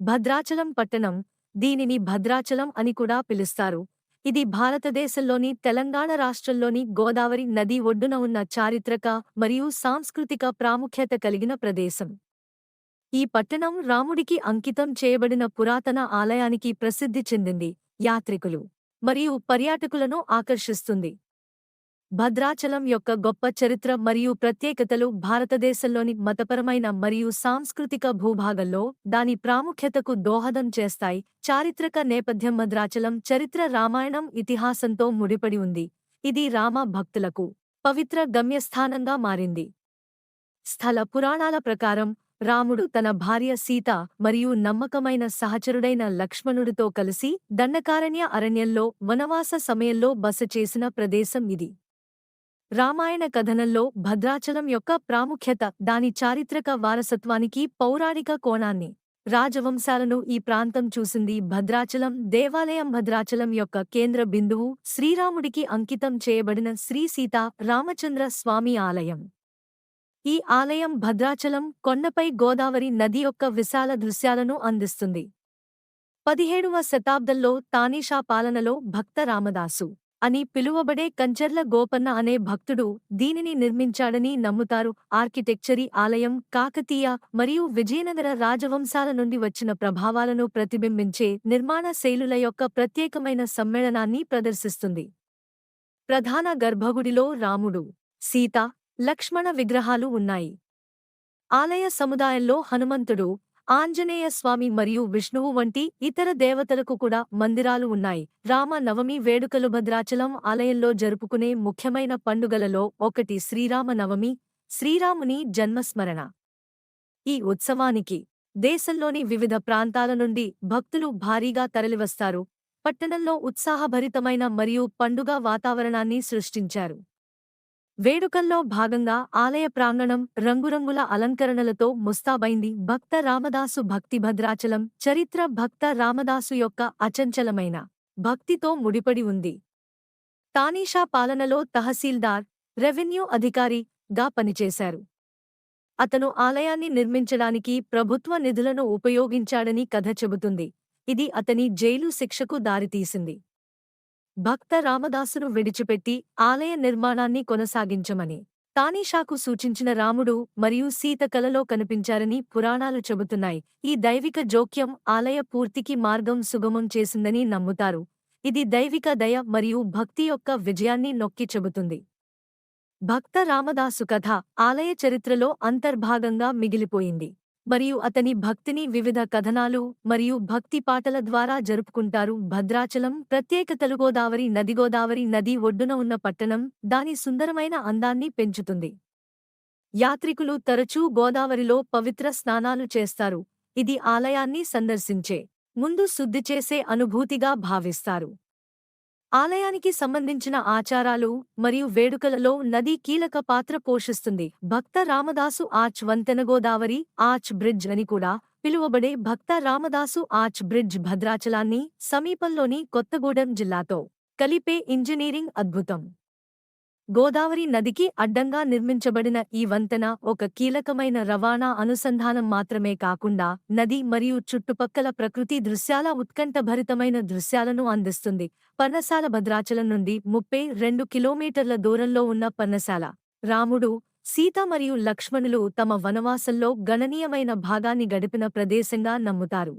భద్రాచలం పట్టణం, దీనిని భద్రాచలం అని కూడా పిలుస్తారు. ఇది భారతదేశంలోని తెలంగాణ రాష్ట్రంలోని గోదావరి నది ఒడ్డున ఉన్న చారిత్రక మరియు సాంస్కృతిక ప్రాముఖ్యత కలిగిన ప్రదేశం. ఈ పట్టణం రాముడికి అంకితం చేయబడిన పురాతన ఆలయానికి ప్రసిద్ధి చెందింది, యాత్రికులు మరియు పర్యాటకులను ఆకర్షిస్తుంది. భద్రాచలం యొక్క గొప్ప చరిత్ర మరియు ప్రత్యేకతలు భారతదేశంలోని మతపరమైన మరియు సాంస్కృతిక భూభాగంలో దాని ప్రాముఖ్యతకు దోహదం చేస్తాయి. చారిత్రక నేపథ్యం: భద్రాచలం చరిత్ర రామాయణం ఇతిహాసంతో ముడిపడి ఉంది. ఇది రామ భక్తులకు పవిత్ర గమ్యస్థానంగా మారింది. స్థల పురాణాల ప్రకారం రాముడు తన భార్య సీత మరియు నమ్మకమైన సహచరుడైన లక్ష్మణుడితో కలిసి దండకారణ్య అరణ్యంలో వనవాస సమయంలో బస చేసిన ప్రదేశం ఇది. రామాయణ కథనంలో భద్రాచలం యొక్క ప్రాముఖ్యత దాని చారిత్రక వారసత్వానికి పౌరాణిక కోణాన్ని, రాజవంశాలను ఈ ప్రాంతం చూసింది. భద్రాచలం దేవాలయం భద్రాచలం యొక్క కేంద్ర బిందువు శ్రీరాముడికి అంకితం చేయబడిన శ్రీ సీతా రామచంద్ర స్వామి ఆలయం. ఈ ఆలయం భద్రాచలం కొండపై గోదావరి నది యొక్క విశాల దృశ్యాలను అందిస్తుంది. 17వ శతాబ్దంలో తానీషా పాలనలో భక్త రామదాసు అని పిలువబడే కంచర్ల గోపన్న అనే భక్తుడు దీనిని నిర్మించాడని నమ్ముతారు. ఆర్కిటెక్చరీ ఆలయం కాకతీయ మరియు విజయనగర రాజవంశాల నుండి వచ్చిన ప్రభావాలను ప్రతిబింబించే నిర్మాణ శైలుల యొక్క ప్రత్యేకమైన సమ్మేళనాన్ని ప్రదర్శిస్తుంది. ప్రధాన గర్భగుడిలో రాముడు, సీత, లక్ష్మణ విగ్రహాలు ఉన్నాయి. ఆలయ సముదాయంలో హనుమంతుడు, ఆంజనేయ స్వామి మరియు విష్ణువు వంటి ఇతర దేవతలకు కూడా మందిరాలు ఉన్నాయి. రామ నవమి వేడుకలు భద్రాచలం ఆలయంలో జరుపుకునే ముఖ్యమైన పండుగలలో ఒకటి శ్రీరామ నవమి, శ్రీరాముని జన్మస్మరణ. ఈ ఉత్సవానికి దేశంలోని వివిధ ప్రాంతాల నుండి భక్తులు భారీగా తరలివస్తారు. పట్టణంలో ఉత్సాహభరితమైన మరియు పండుగ వాతావరణాన్ని సృష్టించారు. వేడుకల్లో భాగంగా ఆలయ ప్రాంగణం రంగురంగుల అలంకరణలతో ముస్తాబైంది. భక్త రామదాసు భక్తి భద్రాచలం చరిత్ర భక్త రామదాసు యొక్క అచంచలమైన భక్తితో ముడిపడి ఉంది. తానీషా పాలనలో తహసీల్దార్, రెవెన్యూ అధికారిగా పనిచేశారు. అతను ఆలయాన్ని నిర్మించడానికి ప్రభుత్వ నిధులను ఉపయోగించాడని కథ చెబుతుంది. ఇది అతని జైలు శిక్షకు దారితీసింది. భక్త రామదాసును విడిచిపెట్టి ఆలయ నిర్మాణాన్ని కొనసాగించమని తానీషాకు సూచించిన రాముడు మరియు సీత కలలో కనిపించారని పురాణాలు చెబుతున్నాయి. ఈ దైవిక జోక్యం ఆలయ పూర్తికి మార్గం సుగమం చేసిందని నమ్ముతారు. ఇది దైవిక దయ మరియు భక్తి యొక్క విజయాన్ని నొక్కి చెబుతుంది. భక్త రామదాసు కథ ఆలయ చరిత్రలో అంతర్భాగంగా మిగిలిపోయింది మరియు అతని భక్తిని వివిధ కథనాలు మరియు భక్తి పాటల ద్వారా జరుపుకుంటారు. భద్రాచలం ప్రత్యేకతలు: గోదావరి నది ఒడ్డున ఉన్న పట్టణం దాని సుందరమైన అందాన్ని పెంచుతుంది. యాత్రికులు తరచూ గోదావరిలో పవిత్ర స్నానాలు చేస్తారు. ఇది ఆలయాన్ని సందర్శించే ముందు శుద్ధి చేసే అనుభూతిగా భావిస్తారు. ఆలయానికి సంబంధించిన ఆచారాలు మరియు వేడుకలలో నది కీలక పాత్ర పోషిస్తుంది. భక్త రామదాసు ఆర్చ్ వంతెన గోదావరి ఆర్చ్ బ్రిడ్జ్ అని కూడా పిలువబడే భక్త రామదాసు ఆర్చ్ బ్రిడ్జ్ భద్రాచలాన్ని సమీపంలోని కొత్తగూడెం జిల్లాతో కలిపే ఇంజనీరింగ్ అద్భుతం. గోదావరి నదికి అడ్డంగా నిర్మించబడిన ఈ వంతెన ఒక కీలకమైన రవాణా అనుసంధానం మాత్రమే కాకుండా నది మరియు చుట్టుపక్కల ప్రకృతి దృశ్యాల ఉత్కంఠభరితమైన దృశ్యాలను అందిస్తుంది. పర్ణశాల భద్రాచలం నుండి 32 కిలోమీటర్ల దూరంలో ఉన్న పర్ణశాల రాముడు, సీత మరియు లక్ష్మణులు తమ వనవాసంలో గణనీయమైన భాగాన్ని గడిపిన ప్రదేశంగా నమ్ముతారు.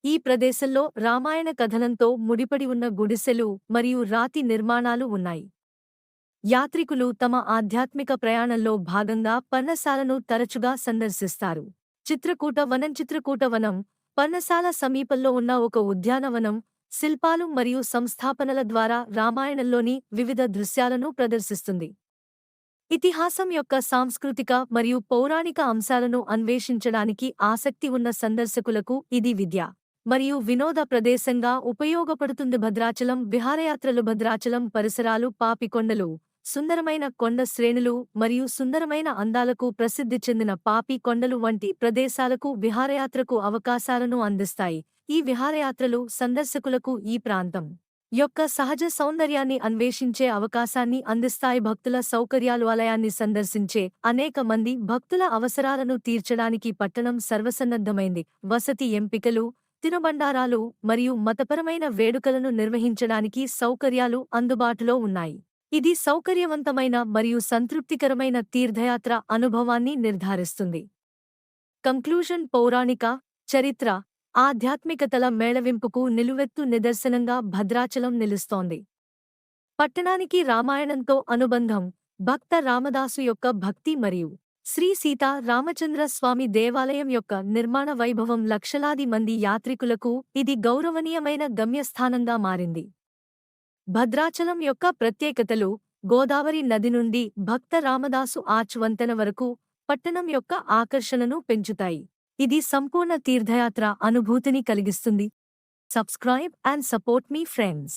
ఈ ప్రదేశంలో రామాయణ కథనంతో ముడిపడి ఉన్న గుడిసెలు మరియు రాతి నిర్మాణాలు ఉన్నాయి. యాత్రికులు తమ ఆధ్యాత్మిక ప్రయాణంలో భాగంగా పర్ణశాలను తరచుగా సందర్శిస్తారు. చిత్రకూట వనం పర్ణశాల సమీపంలో ఉన్న ఒక ఉద్యానవనం శిల్పాలు మరియు సంస్థాపనల ద్వారా రామాయణంలోని వివిధ దృశ్యాలను ప్రదర్శిస్తుంది. ఇతిహాసం యొక్క సాంస్కృతిక మరియు పౌరాణిక అంశాలను అన్వేషించడానికి ఆసక్తి ఉన్న సందర్శకులకు ఇది విద్య మరియు వినోద ప్రదేశంగా ఉపయోగపడుతుంది. భద్రాచలం విహారయాత్రలు భద్రాచలం పరిసరాలు పాపికొండలు, సుందరమైన కొండ శ్రేణులు మరియు సుందరమైన అందాలకు ప్రసిద్ధి చెందిన పాపి కొండలు వంటి ప్రదేశాలకు విహారయాత్రకు అవకాశాలను అందిస్తాయి. ఈ విహారయాత్రలు సందర్శకులకు ఈ ప్రాంతం యొక్క సహజ సౌందర్యాన్ని అన్వేషించే అవకాశాన్ని అందిస్తాయి. భక్తుల సౌకర్యాలు ఆలయాన్ని సందర్శించే అనేక మంది భక్తుల అవసరాలను తీర్చడానికి పట్టణం సర్వసన్నద్ధమైంది. వసతి ఎంపికలు, తినుబండారాలు మరియు మతపరమైన వేడుకలను నిర్వహించడానికి సౌకర్యాలు అందుబాటులో ఉన్నాయి. ఇది సౌకర్యవంతమైన మరియు సంతృప్తికరమైన తీర్థయాత్ర అనుభవాన్ని నిర్ధారిస్తుంది. కంక్లూజన్ పౌరాణిక, చరిత్ర, ఆధ్యాత్మికతల మేళవింపుకు నిలువెత్తు నిదర్శనంగా భద్రాచలం నిలుస్తోంది. పట్టణానికి రామాయణంతో అనుబంధం, భక్త రామదాసు యొక్క భక్తి మరియు శ్రీ సీతా రామచంద్ర స్వామి దేవాలయం యొక్క నిర్మాణ వైభవం లక్షలాది మంది యాత్రికులకు ఇది గౌరవనీయమైన గమ్యస్థానంగా మారింది. భద్రాచలం యొక్క ప్రత్యేకతలు: గోదావరి నది నుండి భక్త రామదాసు ఆర్చ్ వంతెన వరకు పట్టణం యొక్క ఆకర్షణను పెంచుతాయి. ఇది సంపూర్ణ తీర్థయాత్ర అనుభూతిని కలిగిస్తుంది. Subscribe and support me friends.